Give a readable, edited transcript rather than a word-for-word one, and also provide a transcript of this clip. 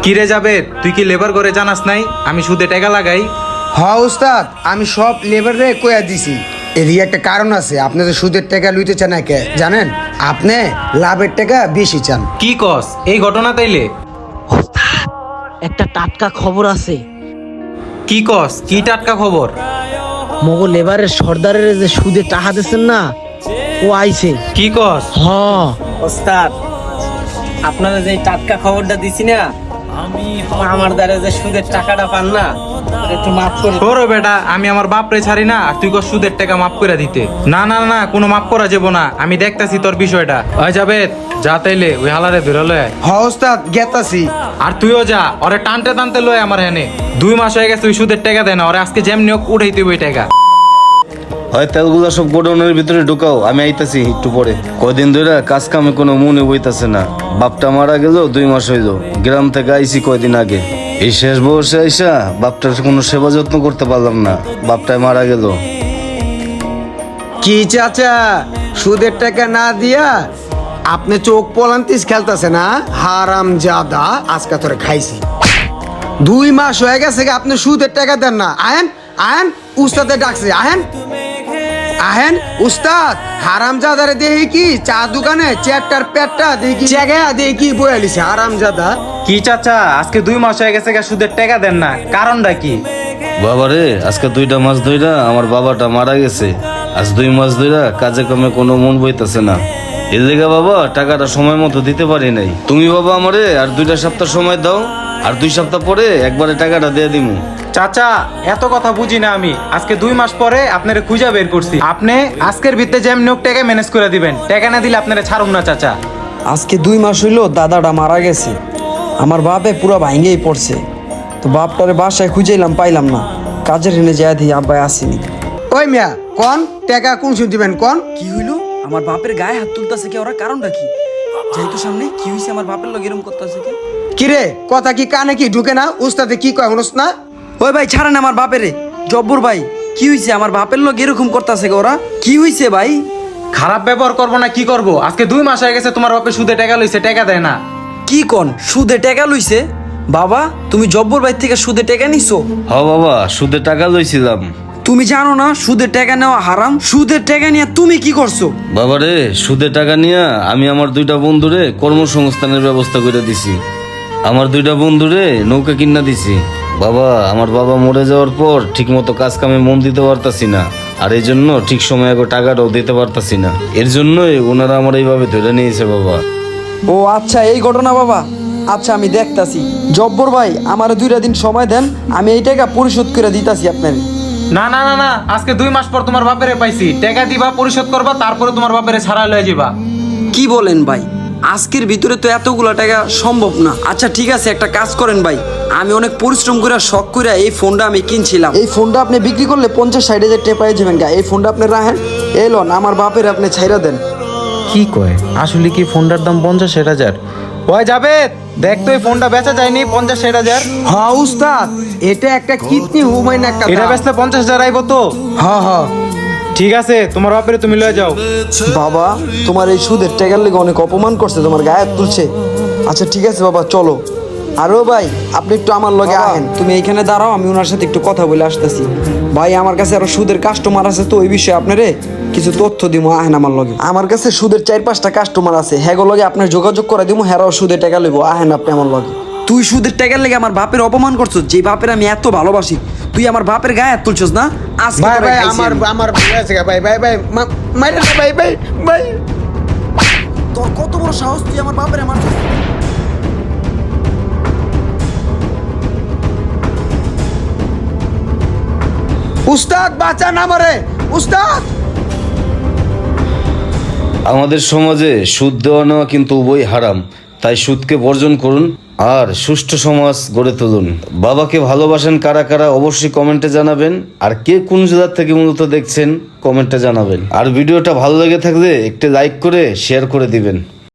কি রে যাবে, তুই কি লেবার করে জানাস নাই আমি সুদে টাকা লাগাই? হ্যাঁ উস্তাদ, আমি সব লেবারে কয়া দিছি। এরই একটা কারণ আছে, আপনি তো সুদের টাকা লইতে চান না কে জানেন? আপনি লাভের টাকা বেশি চান। কি কস এই ঘটনা তাইলে? একটা টাটকা খবর আছে। কি কস, কি টাটকা খবর? মগো লেবারের সর্দারের যে সুদে টাকা দিচ্ছেন না, ও আইছে। কি কস? হ্যাঁ ওস্তাদ, আপনারা যে টাটকা খবরটা দিছি না, আমার দ্বারা যে সুদের টাকাটা পান না, ওটা একটু মাফ করে দিন। ওরে বেটা, আমি আমার বাপরে ছাড়ি না আর তুই কস সুদের টাকা মাফ করে দিতে? না না না, কোনো মাফ করা যাব না, আমি দেখতাছি তোর বিষয়টা। ওই যাবে, যা তাইলে ওই হালারে ধরে লয়। হ্যাঁ উস্তাদ, গেতাছি। আর তুইও যা, ওরে টানতে টানতে লয় আমার হেনে। 2 মাস হয়ে গেছে ওই সুদের টাকা দেয় না, ওরে আজকে যেমনি হোক উঠাইতে ওই টাকা। হয় তেলগুলো সব গোডাউনের ভিতরে ঢুকাও, আমি আইতাছি একটু পরে। কদিন ধরে কাজ কামে কোনো মনে বইতাছে না। বাপটা মারা গেল 2 মাস হইল, গ্রাম থেকে আইছি কয়দিন আগে। এই শেষ বয়সে আইসা বাপটার কোনো সেবা যত্ন করতে পারলাম না, বাপটায় মারা গেল। কি চাচা, সুদের টাকা না দিয়া আপনি চোখ পলান্তিস খেলতেছে না? হারাম জাদা, আজকে তোরে খাইছি। 2 মাস হয়ে গেছে আপনি সুদের টাকা দেন না। আহেন আহেন, উস্তাদে ডাকছে, আহেন আহেন। উস্তাদ, হারাম জাদারে দেখি কি চা দোকানে চেয়ারটার পেটটা দেখি জায়গা দেখি বয়ালিছে হারাম জাদা। কি চাচা, আজকে 2 মাস হয়ে গেছে সুদের টাকা দেন না, কারণটা কি? বাবারে, আজকে 2টা মাস ধইরা আমার বাবাটা মারা গেছে। আজ 2 মাস ধইরা কাজে কামে কোনো মন বইতাছে না। এর লেগে বাবা টাকাটা সময় মতো দিতে পারি নাই। তুমি বাবা আমারে আর 2টা সপ্তাহ সময় দাও, আর 2 সপ্তাহ পরে একবারে টাকাটা দিয়ে দিমু। চাচা, এত কথা বুঝি না আমি। আজকে 2 মাস পরে আপনারে খুঁজা বের করছি, আপনি আজকের ভিত্তে যেমনি হোক টাকা ম্যানেজ করে দিবেন। টাকা না দিলে আপনারা ছাড়ুম না চাচা। আজকে 2 মাস হইলো দাদাটা মারা গেছে। আমার বাপে পুরো ভাঙ্গেই পড়ছে। তো বাপটারে বাসায় খুঁজেইলাম, পাইলাম না। কাজের হেনে যায় দিই আব্বাই আসেনি। ওই মিয়া, কোন টাকা কোন শুন দিবেন কোন? কি হইলো? আমার বাপের গায়ে হাত তুলতাছে কে ওরা? কারণটা কি? যেহেতু সামনে কি হইছে, আমার বাপের লগে এরকম করতেছে কে? কিরে, কথা কি কানে কি ঢুকে না? উস্তাদে কি কয় শুনস না? ওই ভাই ছাড়েন আমার বাপেরে। জব্বর ভাই, কি হইছে? আমার বাপের লগে এরকম করতেছে কে ওরা? কি হইছে ভাই? খারাপ ব্যবহার করবো না কি করব? আজকে 2 মাস হয়ে গেছে তোমার বাপে সুদে টাকা লইছে, টাকা দেয় না। কি কোন? সুদে টাকা লইছে? বাবা, তুমি জব্বর ভাই থেকে সুদে টাকা নিছো? হ বাবা, সুদে টাকা লইছিলাম। তুমি জানো না সুদের টাকা নেওয়া হারাম? সুদের টাকা নিয়ে তুমি কি করছো? বাবারে, সুদে টাকা নিয়ে আমি আমার 2টা বন্ধুরে কর্মসংস্থানের ব্যবস্থা করে দিছি। আমার 2টা বন্ধুরে নৌকা কিনা দিছি। বাবা, আমার বাবা মরে যাওয়ার পর ঠিক মতো কাজ কামে মন দিতে পারতাছি না, আর এই জন্য ঠিক সময় আগে টাকাটাও দিতে পারতাছি না। এর জন্যই ওনারা আমার এইভাবে ধরে নিয়েছে বাবা। ও আচ্ছা, এই ঘটনা বাবা। আচ্ছা, আমি দেখতাছি। জব্বর ভাই, আমার 2টা দিন সময় দেন, আমি এই টাকা পরিশোধ করে দিতাছি আপনার। না না না না, আজকে 2 মাস পর তোমার বাপেরে পাইছি। টাকা দিবা, পরিশোধ করবা, তারপরে তোমার বাপেরে ছাড়া লয়ে যাবা। কি বলেন ভাই? আজকের ভিতরে তো এতগুলো টাকা সম্ভব না। আচ্ছা ঠিক আছে, একটা কাজ করেন ভাই। আমি অনেক পরিশ্রম করে শখ করে এই ফোনটা আমি কিনছিলাম। এই ফোনটা আপনি বিক্রি করলে 50-60 হাজার টাকা পাই যাবেন। এই ফোনটা আপনি রাখেন, এলন আমার বাপের আপনি ছাইরা দেন। কি কয়? আসলে কি ফোনটার দাম 50-60 হাজার? ওই যাবে, দেখ তো এই ফোনটা বেচা যায়নি 50-60 হাজার। হ্যাঁ উস্তাদ, এটা একটা কিডনি হুমায়ুন একটা এটা বেচলে 50 হাজার আইব তো? হ্যাঁ হ্যাঁ। ঠিক আছে, তোমার বাপেরে তুমি লয়ে যাও। বাবা, তোমার এই সুদের টাকার লেগে অনেক অপমান করছে, তোমার গায়ে হাত তুলছে। আচ্ছা ঠিক আছে বাবা, চলো। আরো ভাই, আপনি একটু আমার লগে আহেন। তুমি এইখানে দাঁড়াও, আমি ওনার সাথে একটু কথা বলে আসতেছি। ভাই, আমার কাছে আরো সুদের কাস্টমার আছে, তো ওই বিষয়ে আপনারে কিছু তথ্য দিব। আহেন আমার লগে। আমার কাছে সুদের 4-5টা কাস্টমার আছে, হ্যাগো লগে আপনার যোগাযোগ করে দিব। হ্যারাও সুদের টাকা লইব। আহেন আপনি আমার লগে। তুই সুদের টাকার লেগে আমার বাপের অপমান করছস, যে বাপের আমি এত ভালোবাসি। তুই আমার বাপের গায়ে হাত তুলছস না? আজকে ভাই তোরে ভাই, খাইছি আমার আমি। আমার ভুল হয়েছে গা, ভাই ভাই ভাই, মাইরে না ভাই ভাই ভাই। তোর কত বড় সাহস, তুই আমার বাপের আমার। উস্তাদ বাঁচান আমারে, উস্তাদ। আমাদের সমাজে সুদ দেওয়া নেওয়া কিন্তু উভয় হারাম। তাই সুদকে বর্জন করুন আর সুষ্ঠু সমাজ গড়ে তুলুন। বাবাকে ভালোবাসেন কারা কারা অবশ্যই কমেন্টে জানাবেন। আর কে কোন জেলার থেকে মূলত দেখছেন কমেন্টে জানাবেন। আর ভিডিওটা ভালো লেগে থাকলে একটি লাইক করে শেয়ার করে দিবেন।